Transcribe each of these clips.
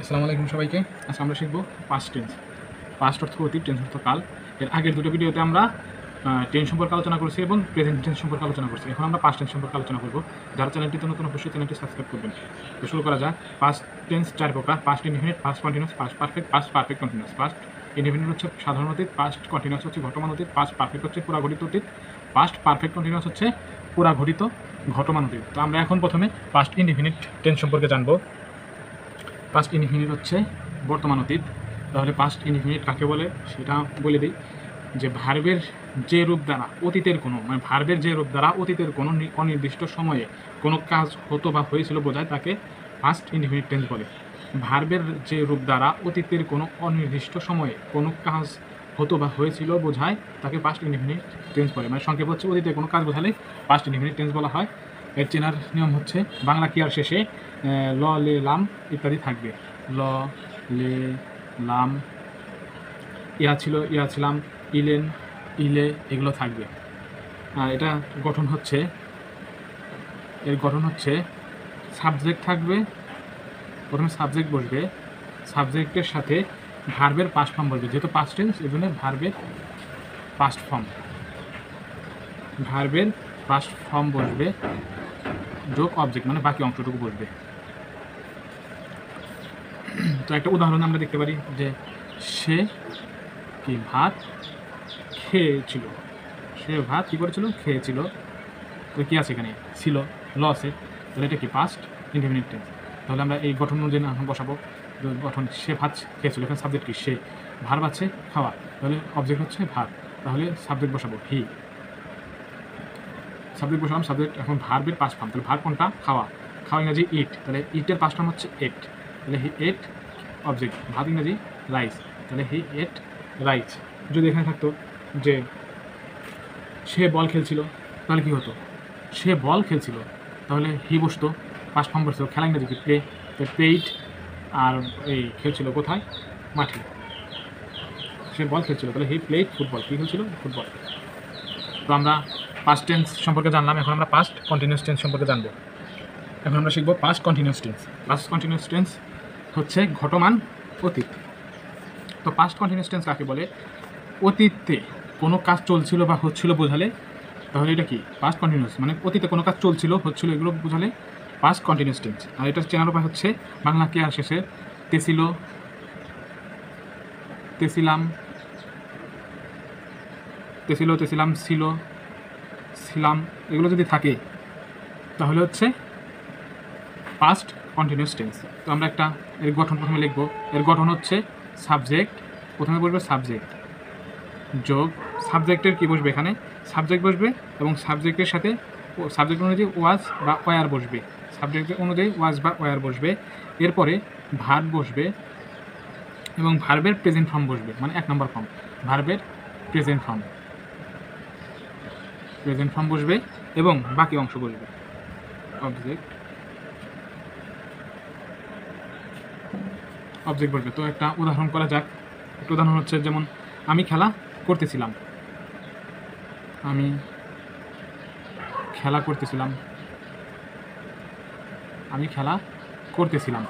আসসালামু আলাইকুম সবাইকে। আচ্ছা, আমরা শিখব পাস্ট টেন্স। পাস্ট অর্থ অতীত, টেন্স অর্থ কাল। এর আগের দুটো ভিডিওতে আমরা টেন্স সম্পর্কে আলোচনা করছি এবং প্রেজেন্ট টেন্স সম্পর্কে আলোচনা করছি। এখন আমরা পাস্ট টেন্স সম্পর্কে আলোচনা করব। যারা চ্যানেলটিতে নতুন অবশ্যই চ্যানেলটি সাবস্ক্রাইব করবেন। তো শুরু করা যাক। পাস্ট টেন্স চার প্রকার: past indefinite, past continuous, past perfect, past perfect continuous. Past indefinite হচ্ছে সাধারণ অতীত, পাস্ট কন্টিনিউয়াস হচ্ছে ঘটমান অতীত, পাস্ট পারফেক্ট হচ্ছে পুরা ঘটিত অতীত, পাস্ট পারফেক্ট কন্টিনিউয়াস হচ্ছে পুরা ঘটিত ঘটমান অতীত। তো আমরা এখন প্রথমে পাস্ট ইনডিফিনিট টেন্স সম্পর্কে জানবো। পাস্ট ইনডিফিনিট হচ্ছে বর্তমান অতীত। তাহলে পাস্ট ইনডিফিনিট কাকে বলে সেটা বলে দিই, যে ভার্বের যে রূপ দ্বারা অতীতের কোনো ভার্বের যে রূপ দ্বারা অতীতের কোনো অনির্দিষ্ট সময়ে কোনো কাজ হতো বা হয়েছিল বোঝায় তাকে পাস্ট ইনডিফিনিট টেন্স বলে। ভার্বের যে রূপ দ্বারা অতীতের কোনো অনির্দিষ্ট সময়ে কোনো কাজ হতো বা হয়েছিল বোঝায় তাকে পাস্ট ইনডিফিনিট টেন্স বলে। মানে সংক্ষেপ হচ্ছে অতীতে কোনো কাজ বোঝালে পাস্ট ইনডিফিনিট টেন্স বলা হয়। এর চেনার নিয়ম হচ্ছে বাংলা ক্রিয়ার শেষে ল, লে, লাম ইত্যাদি থাকবে। ল, লে, লাম, ইয়া ছিল, ইয়া ছিলাম, ইলেন, ইলে এগুলো থাকবে। আর এটা গঠন হচ্ছে, এর গঠন হচ্ছে সাবজেক্ট থাকবে, প্রথমে সাবজেক্ট বসবে, সাবজেক্টের সাথে ভার্বের পাস্ট ফর্ম বসবে। যেহেতু পাস্ট টেন্স এই জন্য ভার্বের পাস্ট ফর্ম, ভার্বের পাস্ট ফর্ম বসবে, যোগ অবজেক্ট মানে বাকি অংশটুকু বসবে। তো একটা উদাহরণ আমরা দেখতে পারি যে সে কি ভাত খেয়েছিল, সে ভাত কী করেছিল, খেয়েছিল। তো কী আছে এখানে, ছিল, ল আছে, তাহলে এটা কি পাস্ট ইনডিফিনিট টেন্স। তাহলে আমরা এই গঠন অনুযায়ী বসাবো। গঠন সে ভাত খেয়েছিল, এখানে সাবজেক্ট কি সে, ভার্ব আছে খাওয়া, তাহলে অবজেক্ট হচ্ছে ভাত, তাহলে সাবজেক্ট বসাবো হি, সাবজেক্ট বসালাম, সাবজেক্ট এখন ভার্বের পাস্ট ফর্ম, তাহলে ভার্ব কোনটা, খাওয়া, খাওয়া ইংরাজি ইট, তাহলে ইটের পাস্ট ফর্ম হচ্ছে এট, তাহলে হি এট অবজেক্ট, ভাত ইংরাজি রাইস, তাহলে হি এট রাইস। যদি এখানে থাকতো যে সে বল খেলছিল, তাহলে কী হতো, সে বল খেলছিল, তাহলে হি বসতো, পাস্ট ফর্ম বসতো, খেলা ইংরাজি কি প্লে, পেইড, আর এই খেলছিল কোথায়, মাঠে, সে বল খেলছিল, তাহলে হি প্লেইড ফুটবল, কী খেলছিল, ফুটবল। তো আমরা পাস্ট টেন্স সম্পর্কে জানলাম, এখন আমরা পাস্ট কন্টিনিউয়াস টেন্স সম্পর্কে জানবো। এখন আমরা শিখবো past continuous tense. Past continuous tense হচ্ছে ঘটমান অতীত। তো পাস্ট কন্টিনিউয়াস টেন্স কাকে বলে, অতীতে কোনো কাজ চলছিল বা হচ্ছিল বোঝালে তাহলে এটা কি পাস্ট কন্টিনিউয়াস, মানে অতীতে কোনো কাজ চলছিল হচ্ছিল এগুলো বোঝালে পাস্ট কন্টিনিউয়াস টেন্স। আর এটা চেনার উপায় হচ্ছে বাংলা ক্রিয়ার শেষে তেছিল, তেছিলাম, তেছিল, তেছিলাম, ছিল, ছিলাম এগুলো যদি থাকে তাহলে হচ্ছে পাস্ট কন্টিনিউয়াস টেন্স। তো আমরা একটা এর গঠন প্রথমে লিখব। এর গঠন হচ্ছে সাবজেক্ট, প্রথমে বসবে সাবজেক্ট, যোগ সাবজেক্টের কী বসবে, এখানে সাবজেক্ট বসবে এবং সাবজেক্টের সাথে সাবজেক্ট অনুযায়ী ওয়াজ বা ওয়ার বসবে, সাবজেক্টের অনুযায়ী ওয়াজ বা ওয়ার বসবে। এরপরে ভার্ব বসবে এবং ভার্বের প্রেজেন্ট ফর্ম বসবে, মানে 1 নম্বর ফর্ম, ভার্বের প্রেজেন্ট ফর্ম, প্রেজেন্ট ফর্ম বসবে এবং বাকি অংশ বসবে অবজেক্ট, অবজেক্ট বসবে। তো একটা উদাহরণ করা যাক। একটা উদাহরণ হচ্ছে যেমন আমি খেলা করতেছিলাম, আমি খেলা করতেছিলাম, আমি খেলা করতেছিলাম,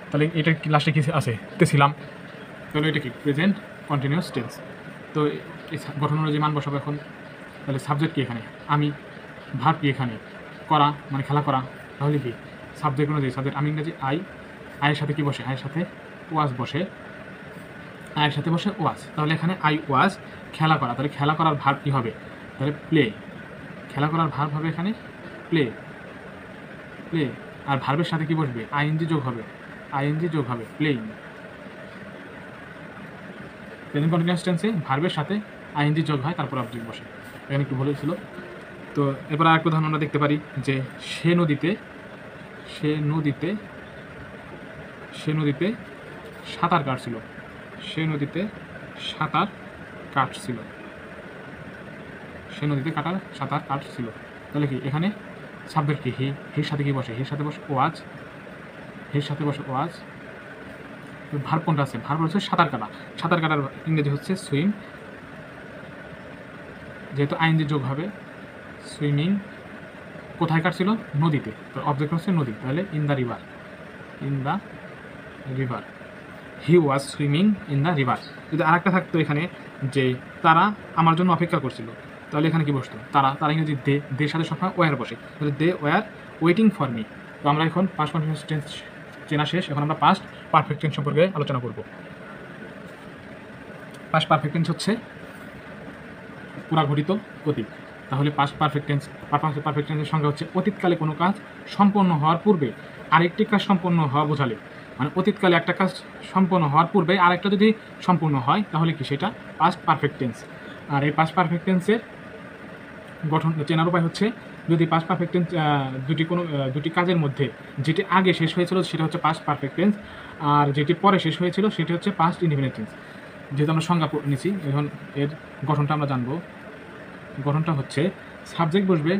তাহলে এটা কি লাস্টে কী আছে, তেছিলাম, তাহলে এটা কি প্রেজেন্ট কন্টিনিউয়াস টেন্স। তো এই গঠন অনুযায়ী মান বসাবো এখন। তাহলে সাবজেক্ট কি এখানে, আমি, ভার্ব কি এখানে, করা মানে খেলা করা, তাহলে কি সাবজেক্ট অনুযায়ী সাবজেক্ট, আমি ইংরেজি আই, আয়ের সাথে কি বসে, আয়ের সাথে ওয়াজ বসে, আয়ের সাথে বসে ওয়াজ, তাহলে এখানে আই ওয়াজ খেলা করা, তাহলে খেলা করার ভার্ব কী হবে, তাহলে প্লে, খেলা করার ভার্ব হবে এখানে প্লে, প্লে, আর ভার্বের সাথে কি বসবে, আইএনজি যোগ হবে, আইএনজি যোগ হবে প্লেইং। প্রেজেন্ট কন্টিনিউয়াস টেন্সে ভার্বের সাথে আইএনজি যোগ হয়, তারপর অবজেক্ট বসে, এখানে একটু ভুল হয়েছিল। তো এবার আরেকটা উদাহরণ আমরা দেখতে পারি যে সে নদীতে, সে নদীতে, সে নদীতে সাঁতার কাটছিল, সে নদীতে সাঁতার কাটছিল, সে নদীতে সাঁতার কাটছিল, তাহলে কি এখানে সাবজেক্ট কি হি, হির সাথে কি বসে, হির সাথে বসে ওয়াজ, হির সাথে বসে ওয়াজ। ভার্ব কোনটা আছে, ভার্ব হচ্ছে সাঁতার কাটা, সাঁতার কাটার ইংরেজি হচ্ছে সুইম, যেহেতু আইএনজি যোগ হবে সুইমিং, কোথায় কাটছিল, নদীতে, তো অবজেক্ট হচ্ছে নদী, তাহলে in the river, in the river, he was swimming in the river. যদি আরেকটা থাকতো এখানে যে তারা আমার জন্য অপেক্ষা করছিল, তাহলে এখানে কি বসতো? তারা ইংরেজি দে সাথে সবসময় ওয়ার বসে, তাহলে they were waiting for me. তো আমরা এখন পাস্ট কন্টিনিউয়াস টেন্স চেনা শেষ, এখন আমরা পাস্ট পারফেক্ট টেন্স সম্পর্কে আলোচনা করব। পাস্ট পারফেক্ট টেন্স হচ্ছে পুরা ঘটিত অতীত। তাহলে পাস্ট পারফেক্ট টেন্সের সংজ্ঞা হচ্ছে অতীতকালে কোনো কাজ সম্পন্ন হওয়ার পূর্বে আরেকটি কাজ সম্পন্ন হওয়া বোঝালে। মানে অতীতকালে একটা কাজ সম্পন্ন হওয়ার পূর্বে আরেকটা যদি সম্পূর্ণ হয় তাহলে কি সেটা পাস্ট পারফেক্ট টেন্স। আর এই পাস্ট পারফেক্ট টেন্সের গঠন চেনার উপায় হচ্ছে, যদি পাস্ট পারফেক্ট টেন্স দুটি কাজের মধ্যে যেটি আগে শেষ হয়েছিল সেটা হচ্ছে পাস্ট পারফেক্ট টেন্স, আর যেটি পরে শেষ হয়েছিল সেটি হচ্ছে পাস্ট ইনডিফিনিট টেন্স। যেহেতু আমরা সংজ্ঞা নিচ্ছি, এখন এর গঠনটা আমরা জানবো। গঠনটা হচ্ছে সাবজেক্ট বসবে,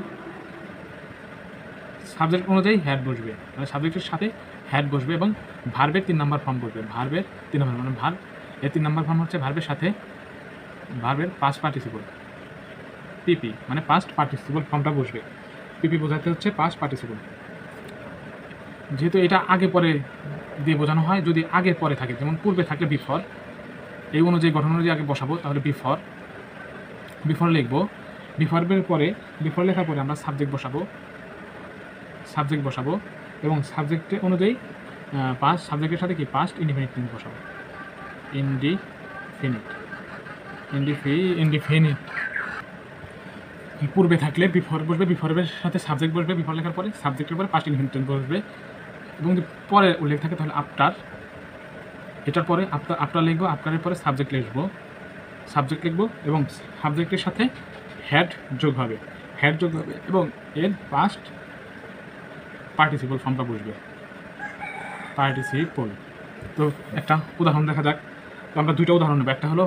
সাবজেক্ট অনুযায়ী হ্যাড বসবে, মানে সাবজেক্টের সাথে হ্যাড বসবে, এবং ভার্বের 3 নম্বর ফর্ম বসবে। ভার্বের 3 নম্বর মানে ভার্ব, এর 3 নম্বর ফর্ম হচ্ছে ভার্বের সাথে ভার্বের পাস্ট পার্টিসিপল, পিপি, মানে পাস্ট পার্টিসিপল ফর্মটা বসবে। পিপি বোঝাতে হচ্ছে পাস্ট পার্টিসিপল। যেহেতু এটা আগে পরে দিয়ে বোঝানো হয়, যদি আগে পরে থাকে, যেমন পূর্বে থাকলে বিফর, এই অনুযায়ী গঠন অনুযায়ী আগে বসাবো, তাহলে বিফর লিখবো। বিফরের পরে, বিফর লেখার পরে আমরা সাবজেক্ট বসাবো, এবং সাবজেক্টের অনুযায়ী সাবজেক্টের সাথে কি পাস্ট ইনডিফিনিট টেন্স বসাবো। ইনডিফিনিট পূর্বে থাকলে বিফর বসবে, বিফরের সাথে সাবজেক্ট বসবে, বিফর লেখার পরে সাবজেক্টের পরে পাস্ট ইনডিফিনিট টেন্স বসবে। এবং যদি পরে উল্লেখ থাকে তাহলে আফটার, এটার পরে আফটার লিখবো, আফটারের পরে সাবজেক্ট লিখবো এবং সাবজেক্টের সাথে হ্যাড যোগ হবে, এবং এর পাস্ট পার্টিসিপল ফর্মটা বসবে, পার্টিসিপল। তো একটা উদাহরণ দেখা যাক। তো আমরা দুইটা উদাহরণ নেব, একটা হলো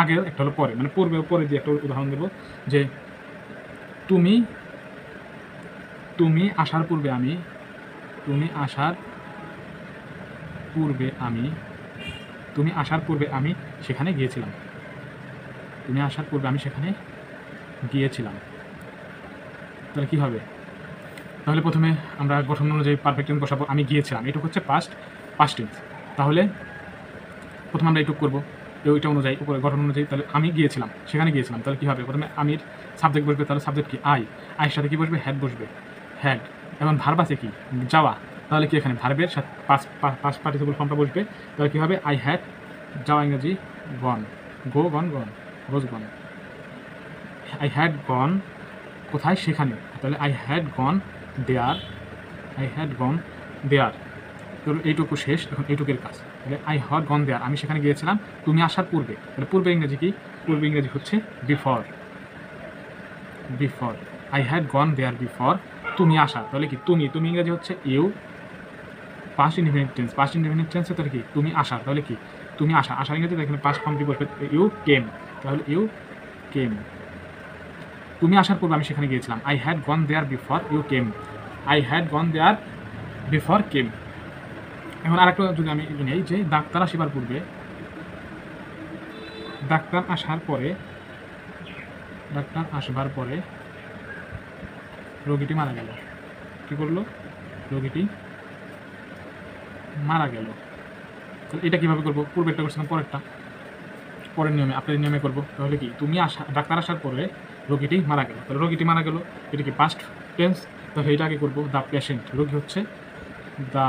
আগের, একটা হলো পরে, মানে পূর্বে পরে দিয়ে একটা উদাহরণ দেবো। যে তুমি আসার পূর্বে আমি সেখানে গিয়েছিলাম। তাহলে কী হবে? তাহলে প্রথমে আমরা গঠন অনুযায়ী পারফেক্ট টেন্স বসাবো, আমি গিয়েছিলাম, এটুকু হচ্ছে পাস্ট টেন্স। তাহলে প্রথমে আমরা এইটুকু করবো, ওইটা অনুযায়ী উপরে গঠন অনুযায়ী। তাহলে আমি গিয়েছিলাম, সেখানে গিয়েছিলাম, তাহলে কী হবে? প্রথমে আমির সাবজেক্ট বসবে, তাহলে সাবজেক্ট কি? আয়ের সাথে কী বসবে? হ্যাড বসবে, হ্যাড। এবং ভার্ব আছে কি? যাওয়া, তাহলে কি এখানে ভার্বের সাথে পাস্ট পার্টিসিপল ফর্মটা বসবে। তাহলে কী হবে? আই হ্যাড, যাওয়া ইংরেজি গন, গোজ গন। আই হ্যাড গন, কোথায়? সেখানে, তাহলে আই হ্যাড গন দেয়ার। তো এইটুকু শেষ, এখন এইটুকের কাজ। তাহলে আই হ্যাড গন দেয়ার, আমি সেখানে গিয়েছিলাম তুমি আসার পূর্বে। তাহলে পূর্বে ইংরেজি কি? পূর্বে ইংরেজি হচ্ছে before. I had gone there before, তুমি আসা, তাহলে কি? তুমি ইংরেজি হচ্ছে ইউ, পাস্ট ইনডিফিনিট টেন্স, তাহলে কি? তুমি আসা, তাহলে কি? তুমি আসা ইংরেজি এখানে পাস্ট ফর্মটি বসবে ইউ কেম, তাহলে ইউ কেম। তুমি আসার পূর্বে আমি সেখানে গিয়েছিলাম, I had gone there before you came, এখন আরেকটা যদি আমি নেই, যে ডাক্তার আসবার পরে রোগীটি মারা গেল। কী করলো? রোগীটি মারা গেল। তো এটা কীভাবে করবো? পূর্বেরটা করছিলাম, পরের নিয়মে, আপনার নিয়মে করবো। তাহলে কি? ডাক্তার আসার পরে রোগীটি মারা গেল, তাহলে রোগীটি মারা গেল, এটা কি পাস্ট টেন্স? তাহলে এটা আগে করবো। দ্য পেশেন্ট, রোগী হচ্ছে দ্য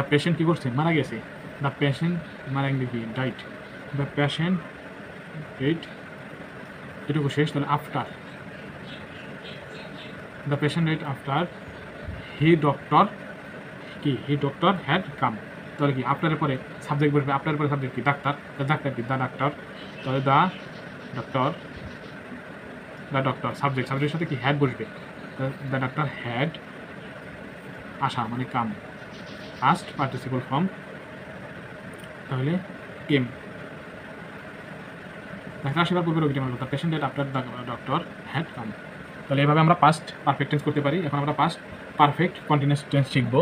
পেশেন্ট কী করছে? মারা গেছে। দ্য পেশেন্ট মারা গেলে ডাইট, দ্য পেশেন্ট ডাইট, এটুকু শেষ। তাহলে after, the patient died after he doctor had come. তাহলে কি? আফটারের পরে সাবজেক্ট বসবে, আফটারের পরে সাবজেক্ট কি? ডাক্তার, কি? দ্য ডাক্তার, তাহলে দ্য ডক্টর সাবজেক্টের সাথে কি? হ্যাড বসবে, দ্য ডাক্তার হ্যাড আসা, মানে কাম, পাস্ট পার্টিসিপল ফর্ম, তাহলে কেম। ডাক্তার আসবার পূর্বে রোগীটি মারা গেল, the patient died after the doctor had come. তাহলে এভাবে আমরা পাস্ট পারফেক্ট টেন্স করতে পারি। এখন আমরা পাস্ট পারফেক্ট কন্টিনিউয়াস টেন্স শিখব।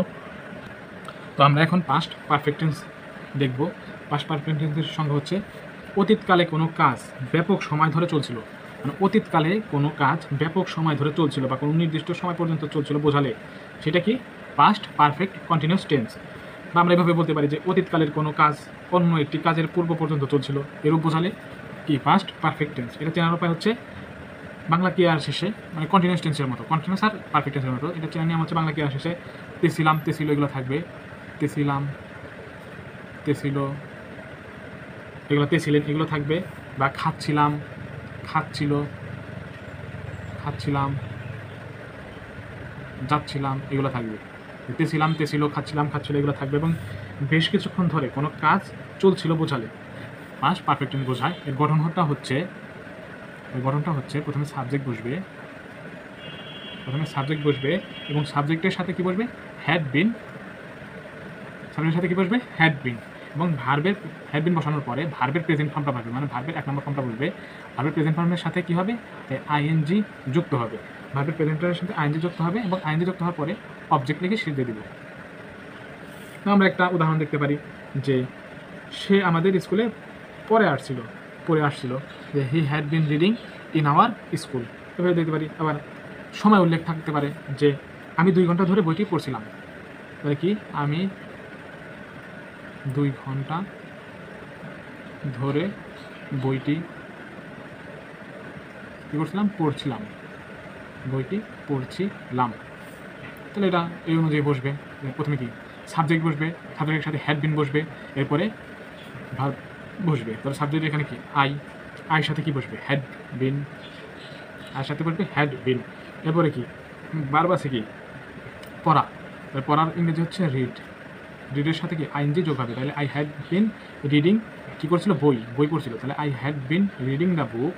তো আমরা এখন পাস্ট পারফেক্ট টেন্স দেখব। পাস্ট পারফেক্ট টেন্সের সংজ্ঞা হচ্ছে অতীতকালে কোনো কাজ ব্যাপক সময় ধরে চলছিল, মানে অতীতকালে কোনো কাজ ব্যাপক সময় ধরে চলছিল বা কোনো নির্দিষ্ট সময় পর্যন্ত চলছিল বোঝালে সেটা কি? পাস্ট পারফেক্ট কন্টিনিউয়াস টেন্স, বা আমরা এভাবে বলতে পারি যে অতীতকালের কোনো কাজ অন্য একটি কাজের পূর্ব পর্যন্ত চলছিল, এরূপ বোঝালে কি পাস্ট পারফেক্ট টেন্স। এটা চেনার উপায় হচ্ছে বাংলা ক্রিয়ার শেষে মানে কন্টিনিউয়াস টেন্সের মতো, কন্টিনিউয়াস আর পারফেক্ট টেন্সের মতো এটা চেনার নিয়ম হচ্ছে বাংলা ক্রিয়ার শেষে তেছিলাম তেছিল এগুলো থাকবে, তেছিলাম তেছিল এগুলো তেছিলেন এগুলো থাকবে, বা খাচ্ছিলাম খাচ্ছিল খাচ্ছিলাম যাচ্ছিলাম এগুলো থাকবে। তেছিলাম তেছিল খাচ্ছিলাম খাচ্ছিল এগুলো থাকবে, এবং বেশ কিছুক্ষণ ধরে কোনো কাজ চলছিল বোঝালে পাস্ট পারফেক্ট টেন্স বোঝায়। এর গঠনটা হচ্ছে প্রথমে সাবজেক্ট বসবে এবং সাবজেক্টের সাথে কি বসবে, হ্যাড বিন, সাবজেক্টের সাথে কি বসবে, হ্যাড বিন, এবং ভার্বের হ্যাড বিন বসানোর পরে ভার্বের প্রেজেন্ট ফর্মটা বসবে, মানে ভার্বের 1 নম্বর ফর্মটা বসবে। ভার্বের প্রেজেন্ট ফর্মের সাথে কি হবে, আইএনজি যুক্ত হবে, ভার্বের প্রেজেন্ট ফর্মের সাথে আইএনজি যুক্ত হবে, এবং আইএনজি যুক্ত হওয়ার পরে অবজেক্ট লিখে শেষ দিয়ে দিব। আমরা একটা উদাহরণ দেখতে পারি যে সে আমাদের স্কুলে পড়ে আসছিল যে he had been reading in our school, এভাবে দেখতে পারি। আবার সময় উল্লেখ থাকতে পারে যে আমি 2 ঘন্টা ধরে বইটি পড়ছিলাম, তাহলে কি আমি 2 ঘন্টা ধরে বইটি কী করছিলাম, বইটি পড়ছিলাম। তাহলে এটা এই অনুযায়ী বসবে, প্রথমে কি সাবজেক্ট বসবে, সাবজেক্টের সাথে হ্যাড বিন বসবে, এরপরে ভার্ব বসবে। তাহলে সাবজেক্ট এখানে কি আইয়ের সাথে কি বসবে, হ্যাড বিন, আয়ের সাথে বসবে হ্যাড বিন। এরপরে কি ভার্ব আছে কি পড়া, পড়ার ইংরেজি হচ্ছে রিডের সাথে কি আইএনজি যোগ হবে, তাহলে আই হ্যাড বিন রিডিং কী করছিল, বই পড়ছিল, তাহলে I had been reading the book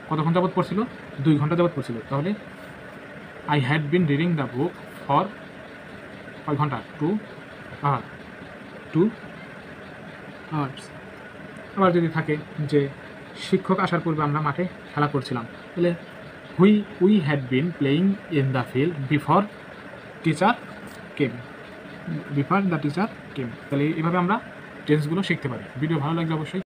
কতক্ষণ যাবত পড়ছিল, 2 ঘন্টা যাবত পড়ছিল, তাহলে I had been reading the book for কয় ঘন্টা, 2 আওয়ার্স। আবার যদি থাকে যে শিক্ষক আসার পূর্বে আমরা মাঠে খেলা করছিলাম, তাহলে we had been playing in the field before the teacher came. তাহলে এইভাবে আমরা টেন্সগুলো শিখতে পারি। ভিডিও ভালো লাগলে অবশ্যই